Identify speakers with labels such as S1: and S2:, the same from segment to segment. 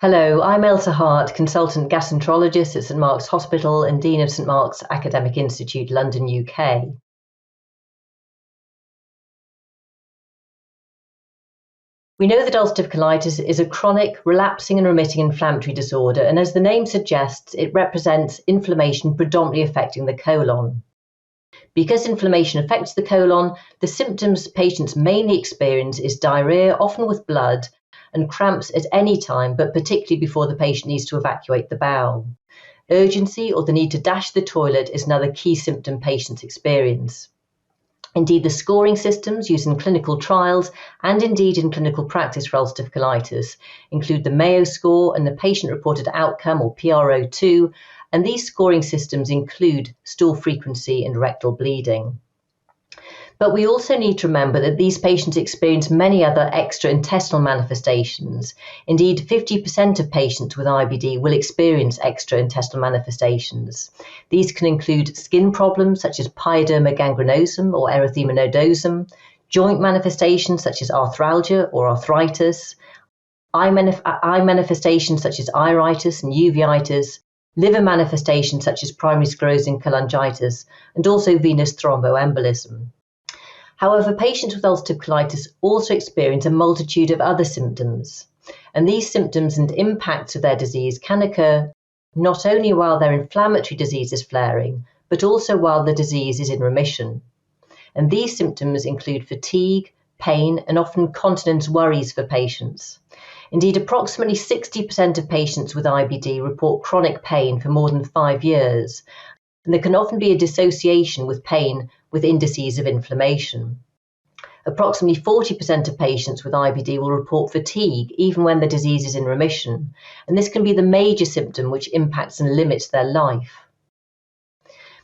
S1: Hello, I'm Ailsa Hart, Consultant Gastroenterologist at St Mark's Hospital and Dean of St Mark's Academic Institute, London, UK. We know that ulcerative colitis is a chronic, relapsing and remitting inflammatory disorder, and as the name suggests, it represents inflammation predominantly affecting the colon. Because inflammation affects the colon, the symptoms patients mainly experience is diarrhea, often with blood, and cramps at any time, but particularly before the patient needs to evacuate the bowel. Urgency or the need to dash the toilet is another key symptom patients experience. Indeed, the scoring systems used in clinical trials and indeed in clinical practice for ulcerative colitis include the Mayo score and the patient-reported outcome, or PRO2, and these scoring systems include stool frequency and rectal bleeding. But we also need to remember that these patients experience many other extra-intestinal manifestations. Indeed, 50% of patients with IBD will experience extra-intestinal manifestations. These can include skin problems such as pyoderma gangrenosum or erythema nodosum, joint manifestations such as arthralgia or arthritis, eye manifestations such as iritis and uveitis, liver manifestations such as primary sclerosing cholangitis, and also venous thromboembolism. However, patients with ulcerative colitis also experience a multitude of other symptoms, and these symptoms and impacts of their disease can occur not only while their inflammatory disease is flaring, but also while the disease is in remission. And these symptoms include fatigue, pain, and often continence worries for patients. Indeed, approximately 60% of patients with IBD report chronic pain for more than 5 years, and there can often be a dissociation with pain with indices of inflammation. Approximately 40% of patients with IBD will report fatigue even when the disease is in remission, and this can be the major symptom which impacts and limits their life.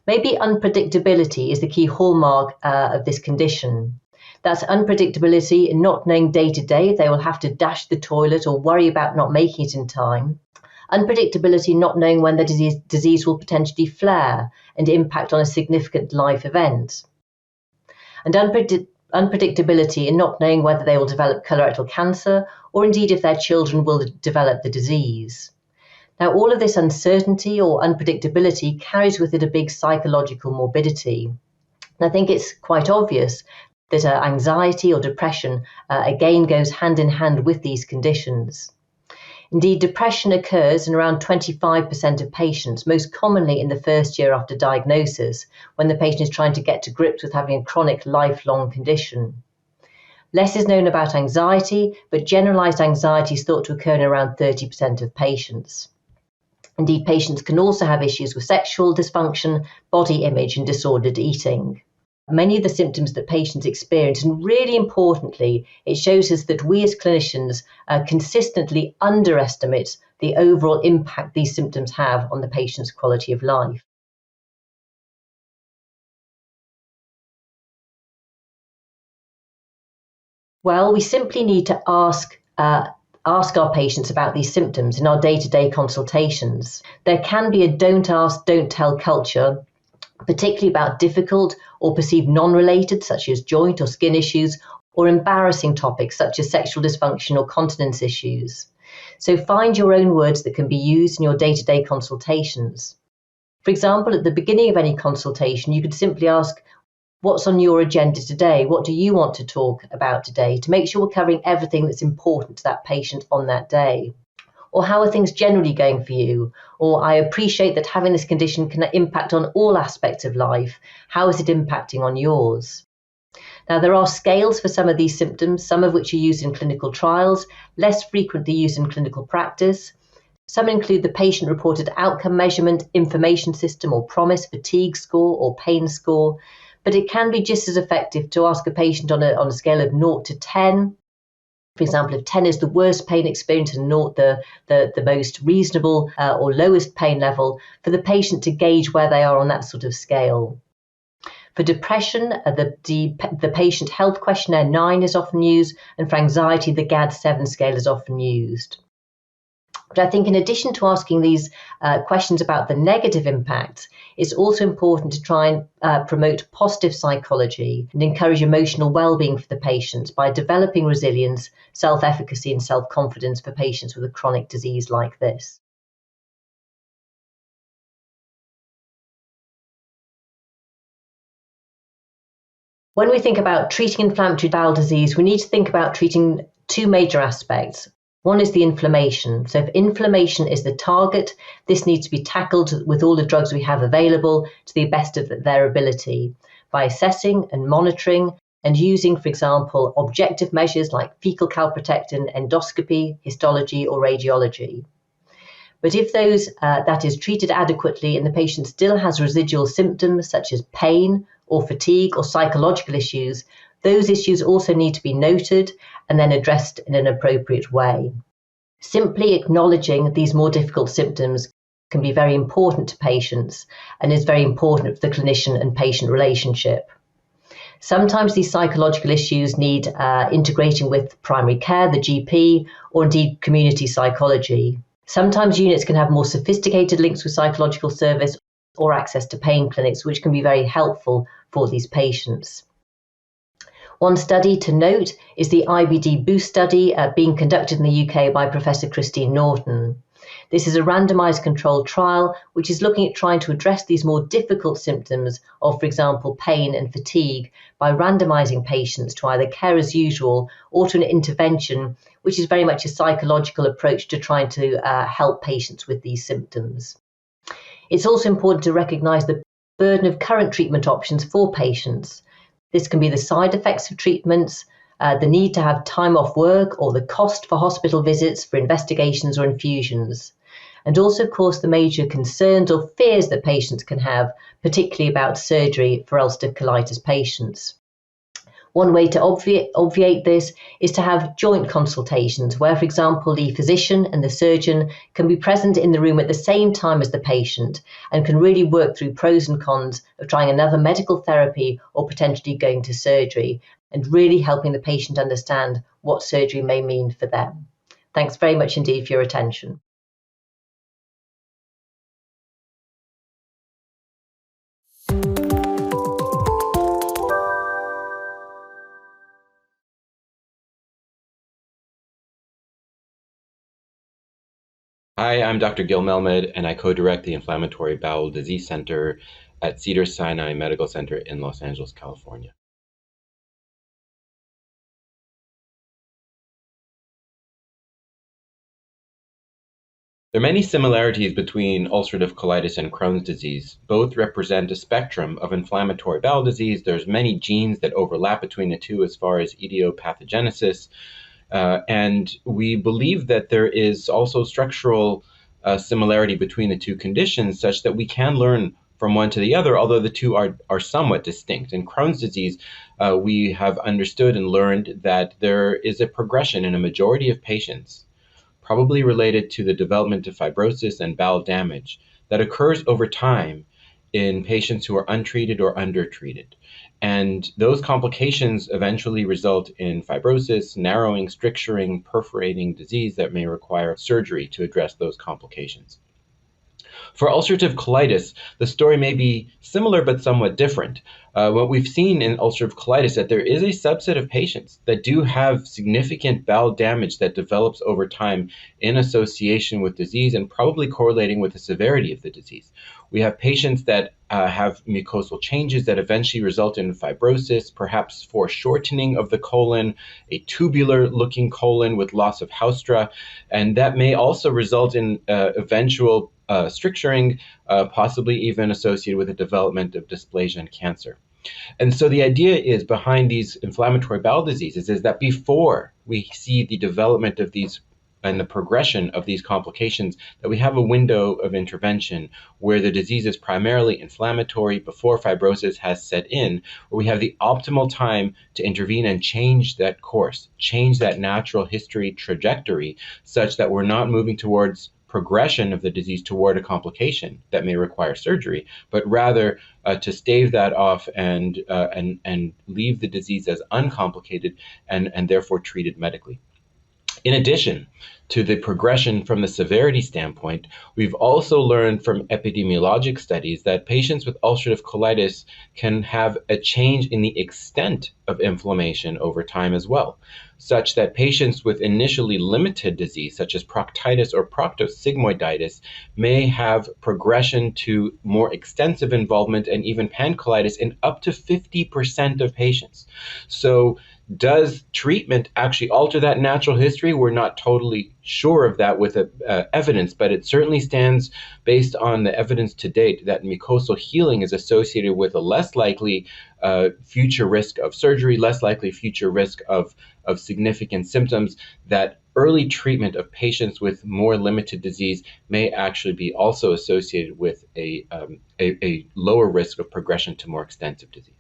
S1: Maybe unpredictability is the key hallmark of this condition. That's unpredictability in not knowing day to day if they will have to dash the toilet or worry about not making it in time. Unpredictability not knowing when the disease will potentially flare and impact on a significant life event. And unpredictability in not knowing whether they will develop colorectal cancer or indeed if their children will develop the disease. Now, all of this uncertainty or unpredictability carries with it a big psychological morbidity. And I think it's quite obvious that anxiety or depression again goes hand in hand with these conditions. Indeed, depression occurs in around 25% of patients, most commonly in the first year after diagnosis, when the patient is trying to get to grips with having a chronic lifelong condition. Less is known about anxiety, but generalized anxiety is thought to occur in around 30% of patients. Indeed, patients can also have issues with sexual dysfunction, body image, and disordered eating. Many of the symptoms that patients experience, and really importantly, it shows us that we as clinicians consistently underestimate the overall impact these symptoms have on the patient's quality of life. Well, we simply need to ask our patients about these symptoms in our day-to-day consultations. There can be a don't ask, don't tell culture, particularly about difficult or perceived non-related, such as joint or skin issues, or embarrassing topics such as sexual dysfunction or continence issues. So find your own words that can be used in your day-to-day consultations. For example, at the beginning of any consultation, you could simply ask, what's on your agenda today? What do you want to talk about today? To make sure we're covering everything that's important to that patient on that day. Or how are things generally going for you? Or I appreciate that having this condition can impact on all aspects of life. How is it impacting on yours? Now, there are scales for some of these symptoms, some of which are used in clinical trials, less frequently used in clinical practice. Some include the patient-reported outcome measurement information system, or PROMIS fatigue score or pain score, but it can be just as effective to ask a patient on a scale of 0 to 10. For example, if 10 is the worst pain experience and 0 the most reasonable or lowest pain level, for the patient to gauge where they are on that sort of scale. For depression, the patient health questionnaire 9 is often used, and for anxiety, the GAD-7 scale is often used. But I think in addition to asking these questions about the negative impact, it's also important to try and promote positive psychology and encourage emotional well-being for the patients by developing resilience, self-efficacy and self-confidence for patients with a chronic disease like this. When we think about treating inflammatory bowel disease, we need to think about treating two major aspects. One is the inflammation. So if inflammation is the target, this needs to be tackled with all the drugs we have available to the best of their ability by assessing and monitoring and using, for example, objective measures like fecal calprotectin, endoscopy, histology, or radiology. But if that is treated adequately and the patient still has residual symptoms such as pain or fatigue or psychological issues, those issues also need to be noted and then addressed in an appropriate way. Simply acknowledging these more difficult symptoms can be very important to patients and is very important for the clinician and patient relationship. Sometimes these psychological issues need integrating with primary care, the GP, or indeed community psychology. Sometimes units can have more sophisticated links with psychological service or access to pain clinics, which can be very helpful for these patients. One study to note is the IBD Boost study being conducted in the UK by Professor Christine Norton. This is a randomized controlled trial which is looking at trying to address these more difficult symptoms of, for example, pain and fatigue by randomizing patients to either care as usual or to an intervention, which is very much a psychological approach to trying to help patients with these symptoms. It's also important to recognize the burden of current treatment options for patients. This can be the side effects of treatments, the need to have time off work, or the cost for hospital visits for investigations or infusions. And also, of course, the major concerns or fears that patients can have, particularly about surgery for ulcerative colitis patients. One way to obviate this is to have joint consultations where, for example, the physician and the surgeon can be present in the room at the same time as the patient and can really work through pros and cons of trying another medical therapy or potentially going to surgery and really helping the patient understand what surgery may mean for them. Thanks very much indeed for your attention.
S2: Hi, I'm Dr. Gil Melmed, and I co-direct the Inflammatory Bowel Disease Center at Cedars-Sinai Medical Center in Los Angeles, California. There are many similarities between ulcerative colitis and Crohn's disease. Both represent a spectrum of inflammatory bowel disease. There's many genes that overlap between the two as far as idiopathogenesis. And we believe that there is also structural similarity between the two conditions such that we can learn from one to the other, although the two are somewhat distinct. In Crohn's disease, we have understood and learned that there is a progression in a majority of patients, probably related to the development of fibrosis and bowel damage, that occurs over time in patients who are untreated or undertreated. And those complications eventually result in fibrosis, narrowing, stricturing, perforating disease that may require surgery to address those complications. For ulcerative colitis, the story may be similar but somewhat different. What we've seen in ulcerative colitis is that there is a subset of patients that do have significant bowel damage that develops over time in association with disease and probably correlating with the severity of the disease. We have patients that have mucosal changes that eventually result in fibrosis, perhaps foreshortening of the colon, a tubular-looking colon with loss of haustra, and that may also result in eventual stricturing, possibly even associated with the development of dysplasia and cancer. And so the idea is behind these inflammatory bowel diseases is that before we see the development of these and the progression of these complications, that we have a window of intervention where the disease is primarily inflammatory before fibrosis has set in, where we have the optimal time to intervene and change that course, change that natural history trajectory such that we're not moving towards progression of the disease toward a complication that may require surgery, but rather to stave that off and leave the disease as uncomplicated and therefore treated medically. In addition to the progression from the severity standpoint, we've also learned from epidemiologic studies that patients with ulcerative colitis can have a change in the extent of inflammation over time as well, such that patients with initially limited disease, such as proctitis or proctosigmoiditis, may have progression to more extensive involvement and even pancolitis in up to 50% of patients. So does treatment actually alter that natural history? We're not totally sure of that with evidence, but it certainly stands based on the evidence to date that mucosal healing is associated with a less likely future risk of surgery, less likely future risk of significant symptoms, that early treatment of patients with more limited disease may actually be also associated with a lower risk of progression to more extensive disease.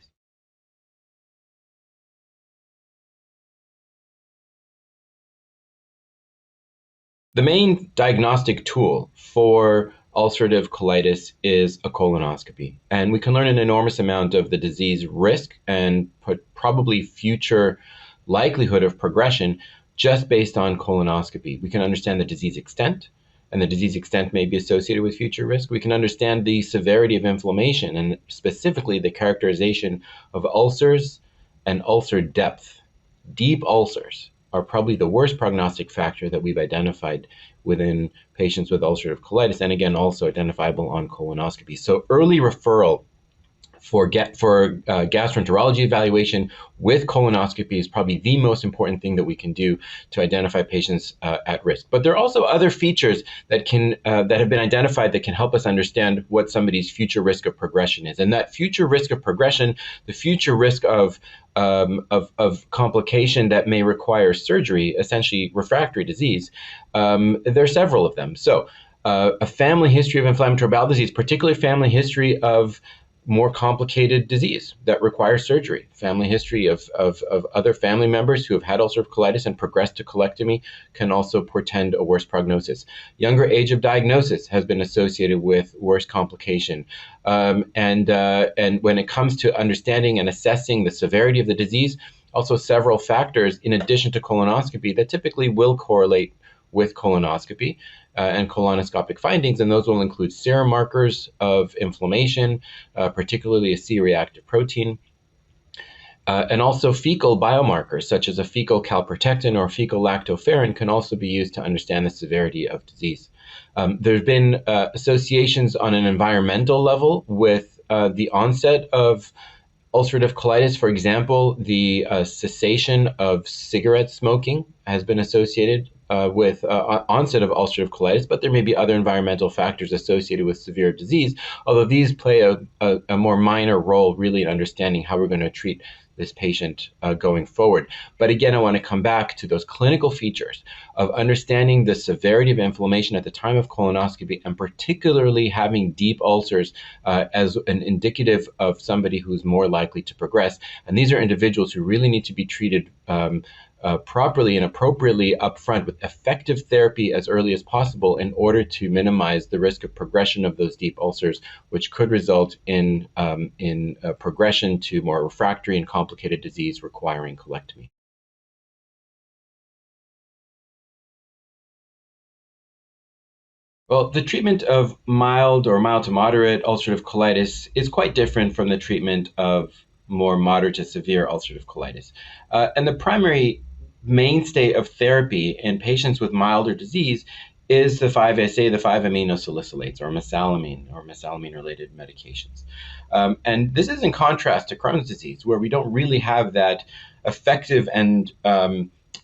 S2: The main diagnostic tool for ulcerative colitis is a colonoscopy, and we can learn an enormous amount of the disease risk and probably future likelihood of progression just based on colonoscopy. We can understand the disease extent, and the disease extent may be associated with future risk. We can understand the severity of inflammation and specifically the characterization of ulcers and ulcer depth. Deep ulcers are probably the worst prognostic factor that we've identified within patients with ulcerative colitis, and again, also identifiable on colonoscopy. So early referral for gastroenterology evaluation with colonoscopy is probably the most important thing that we can do to identify patients at risk. But there are also other features that have been identified that can help us understand what somebody's future risk of progression is. And that future risk of progression, the future risk of complication that may require surgery, essentially refractory disease, there are several of them. So a family history of inflammatory bowel disease, particularly family history of more complicated disease that requires surgery, family history of other family members who have had ulcerative colitis and progressed to colectomy can also portend a worse prognosis. Younger age of diagnosis has been associated with worse complication. And when it comes to understanding and assessing the severity of the disease, also several factors in addition to colonoscopy that typically will correlate with colonoscopy and colonoscopic findings, and those will include serum markers of inflammation, particularly a C-reactive protein, and also fecal biomarkers such as a fecal calprotectin or fecal lactoferrin can also be used to understand the severity of disease. There's been associations on an environmental level with the onset of ulcerative colitis. For example, the cessation of cigarette smoking has been associated with onset of ulcerative colitis, but there may be other environmental factors associated with severe disease, although these play a more minor role really in understanding how we're going to treat this patient going forward. But again, I want to come back to those clinical features of understanding the severity of inflammation at the time of colonoscopy, and particularly having deep ulcers as an indicative of somebody who's more likely to progress. And these are individuals who really need to be treated properly and appropriately upfront with effective therapy as early as possible in order to minimize the risk of progression of those deep ulcers, which could result in progression to more refractory and complicated disease requiring colectomy. Well, the treatment of mild or mild to moderate ulcerative colitis is quite different from the treatment of more moderate to severe ulcerative colitis. And the primary mainstay of therapy in patients with milder disease is the 5-ASA, the 5-aminosalicylates, or mesalamine-related medications. And this is in contrast to Crohn's disease, where we don't really have that effective and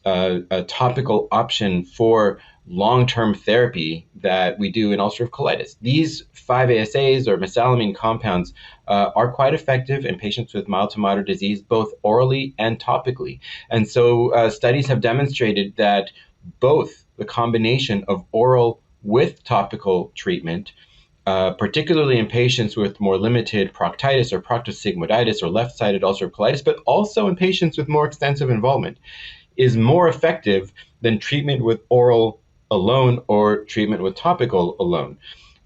S2: a topical option for long-term therapy that we do in ulcerative colitis. These 5-ASAs or mesalamine compounds are quite effective in patients with mild to moderate disease, both orally and topically. And so studies have demonstrated that both the combination of oral with topical treatment, particularly in patients with more limited proctitis or proctosigmoiditis or left-sided ulcerative colitis, but also in patients with more extensive involvement, is more effective than treatment with oral alone or treatment with topical alone.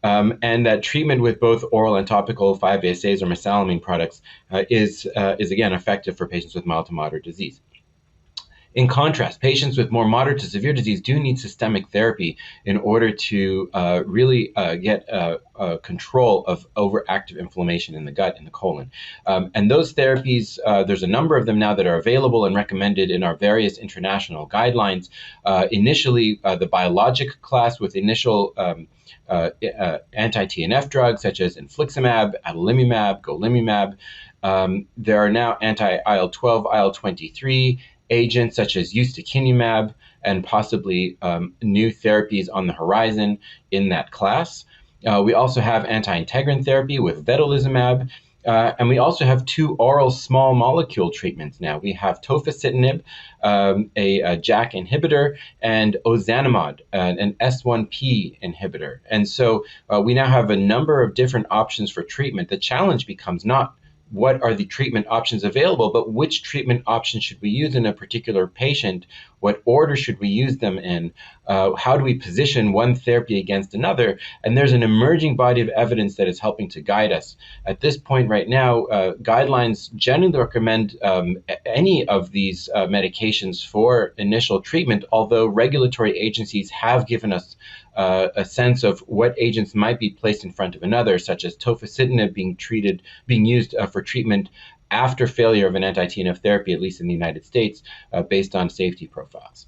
S2: And that treatment with both oral and topical 5-ASAs or mesalamine products is again effective for patients with mild to moderate disease. In contrast, patients with more moderate to severe disease do need systemic therapy in order to really get control of overactive inflammation in the gut, in the colon. And those therapies, there's a number of them now that are available and recommended in our various international guidelines. Initially, the biologic class with initial anti-TNF drugs such as infliximab, adalimumab, golimumab. There are now anti-IL-12, IL-23 agents such as ustekinumab and possibly new therapies on the horizon in that class. We also have anti-integrin therapy with vedolizumab, and we also have 2 oral small molecule treatments now. We have tofacitinib, a JAK inhibitor, and ozanimod, an S1P inhibitor. And so we now have a number of different options for treatment. The challenge becomes not what are the treatment options available, but which treatment option should we use in a particular patient? What order should we use them in? How do we position one therapy against another? And there's an emerging body of evidence that is helping to guide us. At this point right now, guidelines generally recommend any of these medications for initial treatment, although regulatory agencies have given us a sense of what agents might be placed in front of another, such as tofacitinib being used for treatment after failure of an anti-TNF therapy, at least in the United States, based on safety profiles.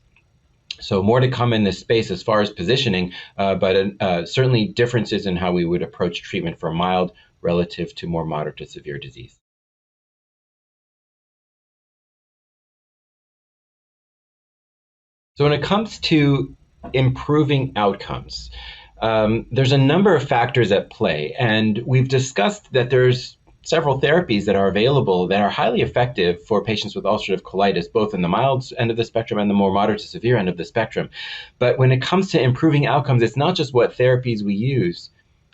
S2: So more to come in this space as far as positioning, but certainly differences in how we would approach treatment for mild relative to more moderate to severe disease. So when it comes to improving outcomes, there's a number of factors at play, and we've discussed that there's several therapies that are available that are highly effective for patients with ulcerative colitis, both in the mild end of the spectrum and the more moderate to severe end of the spectrum. But when it comes to improving outcomes, it's not just what therapies we use,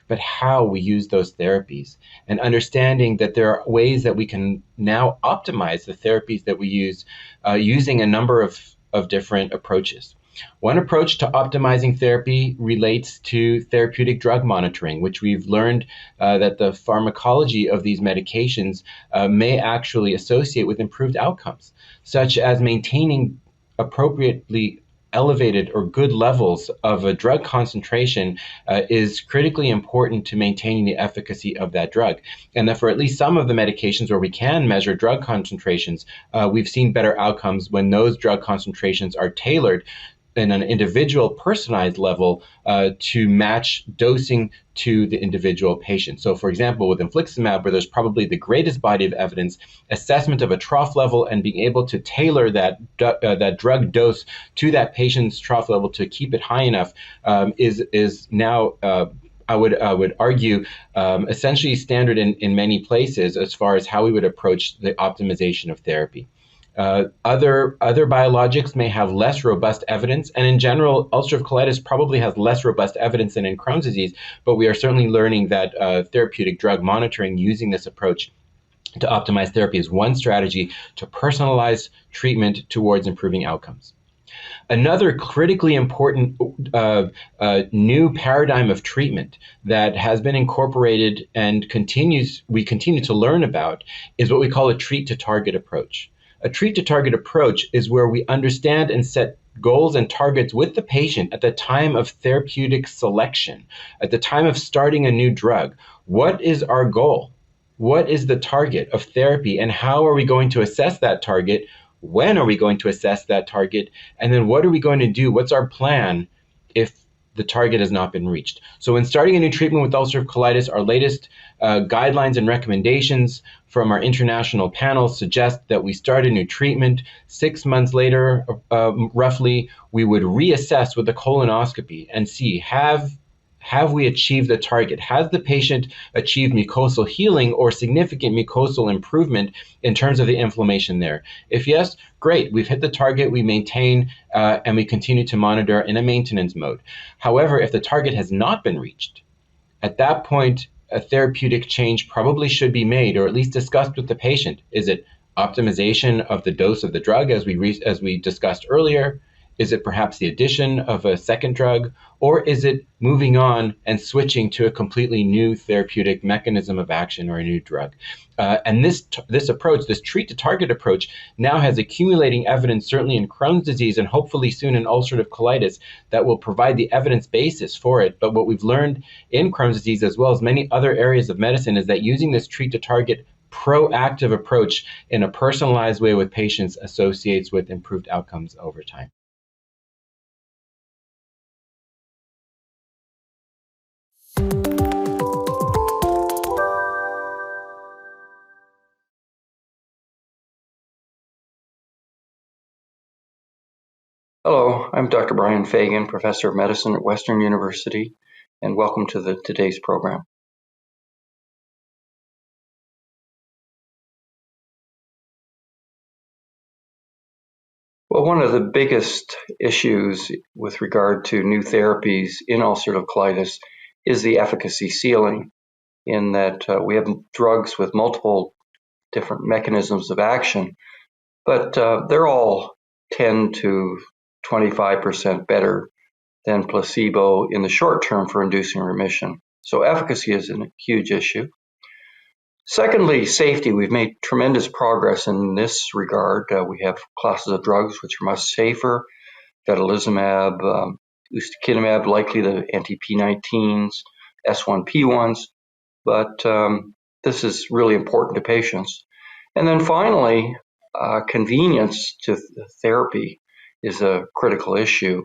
S2: but how we use those therapies, and understanding that there are ways that we can now optimize the therapies that we use using a number of different approaches. One approach to optimizing therapy relates to therapeutic drug monitoring, which we've learned that the pharmacology of these medications may actually associate with improved outcomes, such as maintaining appropriately elevated or good levels of a drug concentration is critically important to maintaining the efficacy of that drug. And that for at least some of the medications where we can measure drug concentrations, we've seen better outcomes when those drug concentrations are tailored in an individual personalized level to match dosing to the individual patient. So for example, with infliximab, where there's probably the greatest body of evidence, assessment of a trough level and being able to tailor that drug dose to that patient's trough level to keep it high enough is now I would argue essentially standard in many places as far as how we would approach the optimization of therapy. Other biologics may have less robust evidence, and in general, ulcerative colitis probably has less robust evidence than in Crohn's disease, but we are certainly learning that therapeutic drug monitoring using this approach to optimize therapy is one strategy to personalize treatment towards improving outcomes. Another critically important new paradigm of treatment that has been incorporated and we continue to learn about is what we call a treat-to-target approach. A treat-to-target approach is where we understand and set goals and targets with the patient at the time of therapeutic selection, at the time of starting a new drug. What is our goal? What is the target of therapy, and how are we going to assess that target? When are we going to assess that target? And then what are we going to do? What's our plan if the target has not been reached? So when starting a new treatment with ulcerative colitis, our latest guidelines and recommendations from our international panels suggest that we start a new treatment. 6 months later, roughly, we would reassess with a colonoscopy and see, have we achieved the target? Has the patient achieved mucosal healing or significant mucosal improvement in terms of the inflammation there? If yes, great, we've hit the target, we maintain, and we continue to monitor in a maintenance mode. However, if the target has not been reached, at that point, a therapeutic change probably should be made, or at least discussed with the patient. Is it optimization of the dose of the drug, as we discussed earlier? Is it perhaps the addition of a second drug? Or is it moving on and switching to a completely new therapeutic mechanism of action or a new drug? And this approach, this treat-to-target approach, now has accumulating evidence, certainly in Crohn's disease and hopefully soon in ulcerative colitis, that will provide the evidence basis for it. But what we've learned in Crohn's disease, as well as many other areas of medicine, is that using this treat-to-target proactive approach in a personalized way with patients associates with improved outcomes over time.
S3: Hello, I'm Dr. Brian Feagan, Professor of Medicine at Western University, and welcome to today's program. Well, one of the biggest issues with regard to new therapies in ulcerative colitis is the efficacy ceiling, in that we have drugs with multiple different mechanisms of action, but they're all 10 to 25% better than placebo in the short term for inducing remission. So efficacy is a huge issue. Secondly, safety. We've made tremendous progress in this regard. We have classes of drugs which are much safer: vedolizumab, ustekinumab, likely the anti-P19s, S1P1s, but this is really important to patients. And then finally, convenience to therapy is a critical issue.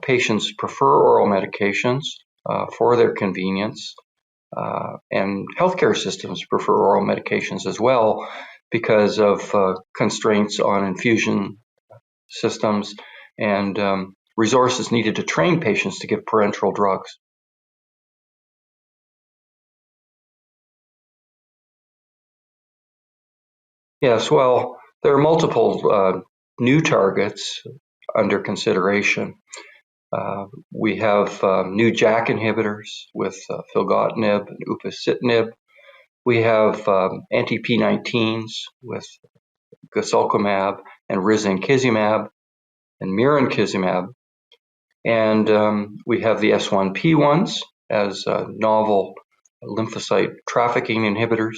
S3: Patients prefer oral medications for their convenience. And healthcare systems prefer oral medications as well because of constraints on infusion systems and resources needed to train patients to give parenteral drugs. Yes, well, there are multiple new targets under consideration. We have new JAK inhibitors with filgotinib and upadacitinib. We have anti-P19s with guselkumab and risankizumab and mirikizumab. And we have the S1P1s as novel lymphocyte trafficking inhibitors.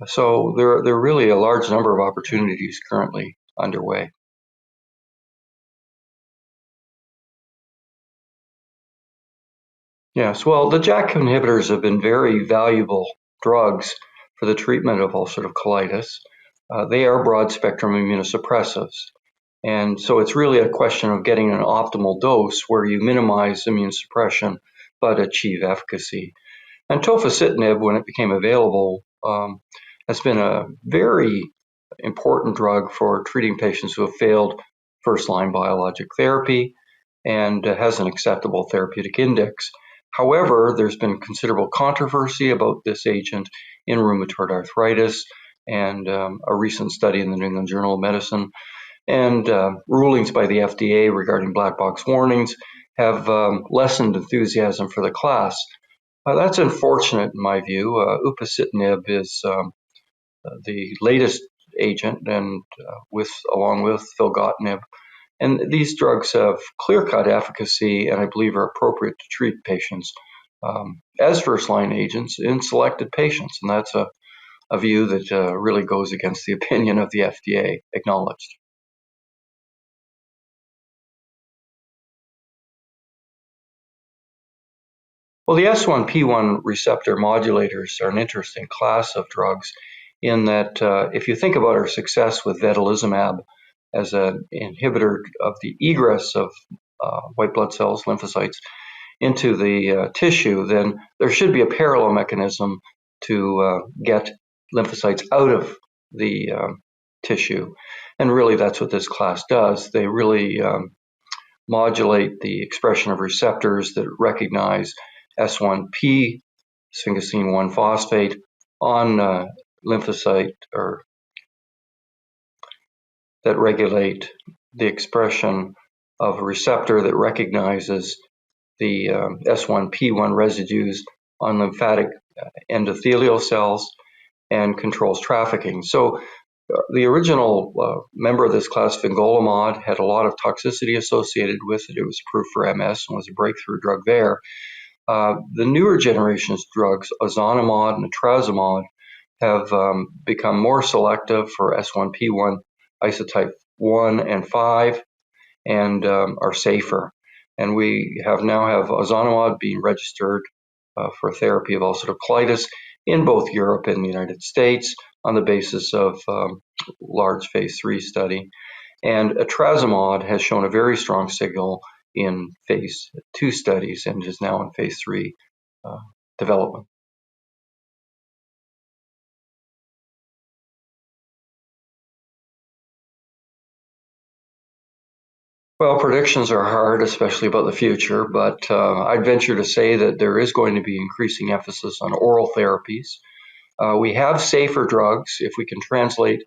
S3: So there are really a large number of opportunities currently underway. Yes, well, the JAK inhibitors have been very valuable drugs for the treatment of ulcerative colitis. They are broad-spectrum immunosuppressives. And so it's really a question of getting an optimal dose where you minimize immune suppression but achieve efficacy. And tofacitinib, when it became available, has been a very important drug for treating patients who have failed first-line biologic therapy and has an acceptable therapeutic index. However, there's been considerable controversy about this agent in rheumatoid arthritis, and a recent study in the New England Journal of Medicine and rulings by the FDA regarding black box warnings have lessened enthusiasm for the class. That's unfortunate in my view. Upadacitinib is the latest agent, and along with filgotinib. And these drugs have clear-cut efficacy and I believe are appropriate to treat patients as first-line agents in selected patients. And that's a view that really goes against the opinion of the FDA, acknowledged. Well, the S1P1 receptor modulators are an interesting class of drugs in that if you think about our success with vedolizumab as an inhibitor of the egress of white blood cells, lymphocytes, into the tissue, then there should be a parallel mechanism to get lymphocytes out of the tissue. And really that's what this class does. They really modulate the expression of receptors that recognize S1P, sphingosine 1 phosphate, on lymphocyte, or that regulate the expression of a receptor that recognizes the S1P1 residues on lymphatic endothelial cells and controls trafficking. So the original member of this class, fingolimod, had a lot of toxicity associated with it. It was approved for MS and was a breakthrough drug there. The newer generations drugs, ozanimod and etrasimod, have become more selective for S1P1 isotype 1 and 5 and are safer. And we now have ozanimod being registered for therapy of ulcerative colitis in both Europe and the United States on the basis of large phase 3 study. And etrasimod has shown a very strong signal in phase 2 studies and is now in phase 3 development. Well, predictions are hard, especially about the future, but I'd venture to say that there is going to be increasing emphasis on oral therapies. We have safer drugs if we can translate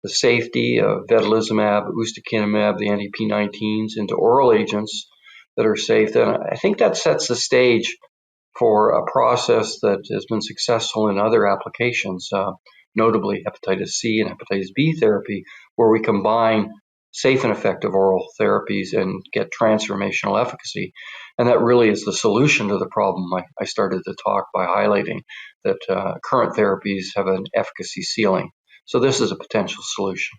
S3: the safety of vedolizumab, ustekinumab, the anti-P19s into oral agents that are safe. Then I think that sets the stage for a process that has been successful in other applications, notably hepatitis C and hepatitis B therapy, where we combine safe and effective oral therapies and get transformational efficacy. And that really is the solution to the problem. I started the talk by highlighting that current therapies have an efficacy ceiling. So this is a potential solution.